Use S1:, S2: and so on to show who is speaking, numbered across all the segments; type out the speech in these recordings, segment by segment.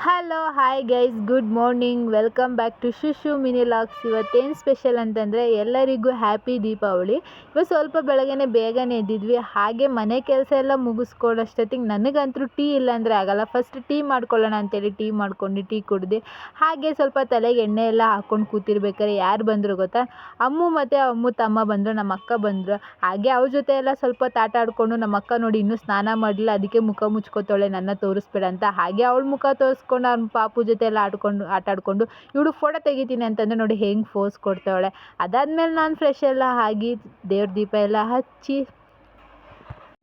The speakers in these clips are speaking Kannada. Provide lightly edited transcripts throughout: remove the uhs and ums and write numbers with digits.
S1: Hello hi guys, good morning. Welcome back to Shushu mini logs. ಇವತ್ತೇನು ಸ್ಪೆಷಲ್ ಅಂತಂದರೆ ಎಲ್ಲರಿಗೂ ಹ್ಯಾಪಿ ದೀಪಾವಳಿ. ಇವತ್ತು ಸ್ವಲ್ಪ ಬೆಳಗ್ಗೆ ಬೇಗನೆ ಎದ್ದಿದ್ವಿ. ಹಾಗೆ ಮನೆ ಕೆಲಸ ಎಲ್ಲ ಮುಗಿಸ್ಕೊಡೋಷ್ಟೊತ್ತಿಗೆ ನನಗಂತೂ ಟೀ ಇಲ್ಲ ಅಂದರೆ ಆಗಲ್ಲ. ಫಸ್ಟ್ ಟೀ ಮಾಡ್ಕೊಳ್ಳೋಣ ಅಂತೇಳಿ ಟೀ ಮಾಡ್ಕೊಂಡು ಟೀ ಕುಡ್ದು ಹಾಗೆ ಸ್ವಲ್ಪ ತಲೆಗೆ ಎಣ್ಣೆ ಎಲ್ಲ ಹಾಕ್ಕೊಂಡು ಕೂತಿರ್ಬೇಕಾದ್ರೆ ಯಾರು ಬಂದರು ಗೊತ್ತಾ? ಅಮ್ಮು ಮತ್ತು ಅಮ್ಮು ತಮ್ಮ ಬಂದರು, ನಮ್ಮ ಅಕ್ಕ ಬಂದರು. ಹಾಗೆ ಅವ್ರ ಜೊತೆ ಎಲ್ಲ ಸ್ವಲ್ಪ ಆಟ ಆಡಿಕೊಂಡು, ನಮ್ಮ ಅಕ್ಕ ನೋಡಿ ಇನ್ನೂ ಸ್ನಾನ ಮಾಡಲಿಲ್ಲ, ಅದಕ್ಕೆ ಮುಖ ಮುಚ್ಕೋತಾಳೆ ನನ್ನ ತೋರಿಸ್ಬೇಡ ಅಂತ. ಹಾಗೆ ಅವಳ ಮುಖ ತೋರಿಸ್ಕೊಂಡು ಅವ್ನ ಪಾಪು ಜೊತೆ ಎಲ್ಲ ಆಟ ಆಡಿಕೊಂಡು ಇವಳು ಫೋಟೋ ತೆಗಿತೀನಿ ಅಂತಂದರೆ ನೋಡಿ ಹೆಂಗೆ ಫೋಸ್ ಕೊಡ್ತಾವಳೆ. ಅದಾದಮೇಲೆ ನಾನು ಫ್ರೆಶ್ ಎಲ್ಲ ಆಗಿ ದೇವ್ರ ದೀಪ ಎಲ್ಲ ಹಚ್ಚಿ,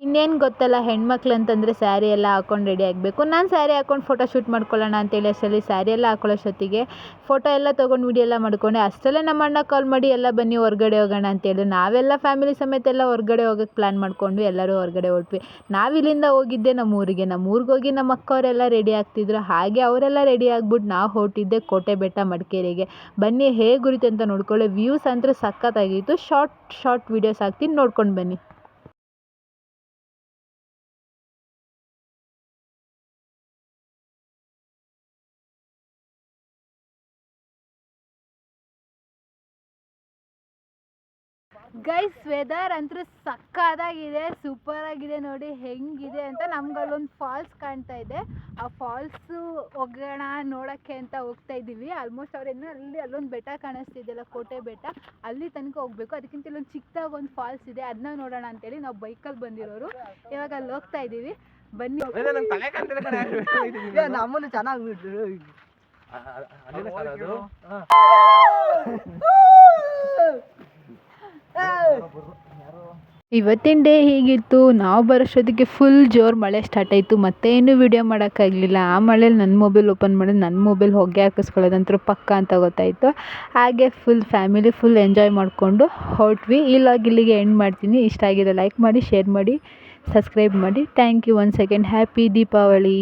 S1: ಇನ್ನೇನು ಗೊತ್ತಲ್ಲ ಹೆಣ್ಮಕ್ಳು ಅಂತಂದರೆ ಸ್ಯಾರಿ ಎಲ್ಲ ಹಾಕ್ಕೊಂಡು ರೆಡಿ ಆಗಬೇಕು. ನಾನು ಸ್ಯಾರಿ ಹಾಕ್ಕೊಂಡು ಫೋಟೋ ಶೂಟ್ ಮಾಡ್ಕೊಳ್ಳೋಣ ಅಂತೇಳಿ ಅಷ್ಟರಲ್ಲಿ ಸ್ಯಾರಿ ಎಲ್ಲ ಹಾಕೊಳ್ಳೋಷ್ಟೊತ್ತಿಗೆ ಫೋಟೋ ಎಲ್ಲ ತೊಗೊಂಡು ವಿಡಿಯೋ ಎಲ್ಲ ಮಾಡ್ಕೊಂಡೆ. ಅಷ್ಟರಲ್ಲೇ ನಮ್ಮ ಅಣ್ಣ ಕಾಲ್ ಮಾಡಿ ಎಲ್ಲ ಬನ್ನಿ ಹೊರಗಡೆ ಹೋಗೋಣ ಅಂತೇಳಿ ನಾವೆಲ್ಲ ಫ್ಯಾಮಿಲಿ ಸಮೇತ ಎಲ್ಲ ಹೊರಗಡೆ ಹೋಗೋಕ್ಕೆ ಪ್ಲ್ಯಾನ್ ಮಾಡಿಕೊಂಡು ಎಲ್ಲರೂ ಹೊರಗಡೆ ಹೊರಟ್ವಿ. ನಾವಿಲ್ಲಿಂದ ಹೋಗಿದ್ದೆ ನಮ್ಮ ಊರಿಗೆ ಹೋಗಿ ನಮ್ಮ ಅಕ್ಕವರೆಲ್ಲ ರೆಡಿ ಆಗ್ತಿದ್ರು. ಹಾಗೆ ಅವರೆಲ್ಲ ರೆಡಿ ಆಗ್ಬಿಟ್ಟು ನಾವು ಹೊರಟಿದ್ದೆ ಕೋಟೆ ಬೆಟ್ಟ ಮಡಿಕೇರಿಗೆ. ಬನ್ನಿ ಹೇಗುರಿತೆ ಅಂತ ನೋಡ್ಕೊಳ್ಳಿ. ವ್ಯೂಸ್ ಅಂತೂ ಸಖತ್ತಾಗಿತ್ತು. ಶಾರ್ಟ್ ವೀಡಿಯೋಸ್ ಹಾಕ್ತೀನಿ, ನೋಡ್ಕೊಂಡು ಬನ್ನಿ. ಗೈಸ್, ವೆದರ್ ಅಂತೂ ಸಕ್ಕತ್ತಾಗಿದೆ, ಸೂಪರಾಗಿದೆ. ನೋಡಿ ಹೆಂಗಿದೆ ಅಂತ. ನಮ್ಗೆ ಅಲ್ಲೊಂದು ಫಾಲ್ಸ್ ಕಾಣ್ತಾ ಇದೆ. ಆ ಫಾಲ್ಸು ಹೋಗೋಣ ನೋಡೋಕ್ಕೆ ಅಂತ ಹೋಗ್ತಾ ಇದ್ದೀವಿ. ಆಲ್ಮೋಸ್ಟ್ ಅವ್ರೇನು ಅಲ್ಲೊಂದು ಬೆಟ್ಟ ಕಾಣಿಸ್ತಿದೆಯಲ್ಲ, ಕೋಟೆ ಬೆಟ್ಟ, ಅಲ್ಲಿ ತನಕ ಹೋಗಬೇಕು. ಅದಕ್ಕಿಂತ ಇಲ್ಲೊಂದು ಚಿಕ್ಕದಾಗಿ ಒಂದು ಫಾಲ್ಸ್ ಇದೆ, ಅದನ್ನ ನೋಡೋಣ ಅಂತೇಳಿ ನಾವು ಬೈಕಲ್ಲಿ ಬಂದಿರೋರು. ಇವಾಗ ಅಲ್ಲಿ ಹೋಗ್ತಾ ಇದ್ದೀವಿ, ಬನ್ನಿ.
S2: ನಮ್ಮನ್ನು ಚೆನ್ನಾಗಿ
S1: ಇವತ್ತಿನ ಡೇ ಹೀಗಿತ್ತು. ನಾವು ಬರೋಷ್ಟೊತ್ತಿಗೆ ಫುಲ್ ಜೋರು ಮಳೆ ಸ್ಟಾರ್ಟ್ ಆಯಿತು. ಮತ್ತೇನು ವಿಡಿಯೋ ಮಾಡೋಕ್ಕಾಗಲಿಲ್ಲ. ಆ ಮಳೇಲಿ ನನ್ನ ಮೊಬೈಲ್ ಓಪನ್ ಮಾಡಿ ನನ್ನ ಮೊಬೈಲ್ ಹೊಗೆ ಹಾಕಿಸ್ಕೊಳ್ಳೋದಂತೂ ಪಕ್ಕ ಅಂತ ಗೊತ್ತಾಯಿತು. ಹಾಗೆ ಫ್ಯಾಮಿಲಿ ಫುಲ್ ಎಂಜಾಯ್ ಮಾಡಿಕೊಂಡು ಹೊರಟ್ವಿ. ಈ ಲಾಗ್ ಇಲ್ಲಿಗೆ ಎಂಡ್ ಮಾಡ್ತೀನಿ. ಇಷ್ಟ ಆಗಿದೆ ಲೈಕ್ ಮಾಡಿ, ಶೇರ್ ಮಾಡಿ, ಸಬ್ಸ್ಕ್ರೈಬ್ ಮಾಡಿ. Thank you once again. Happy Deepavali.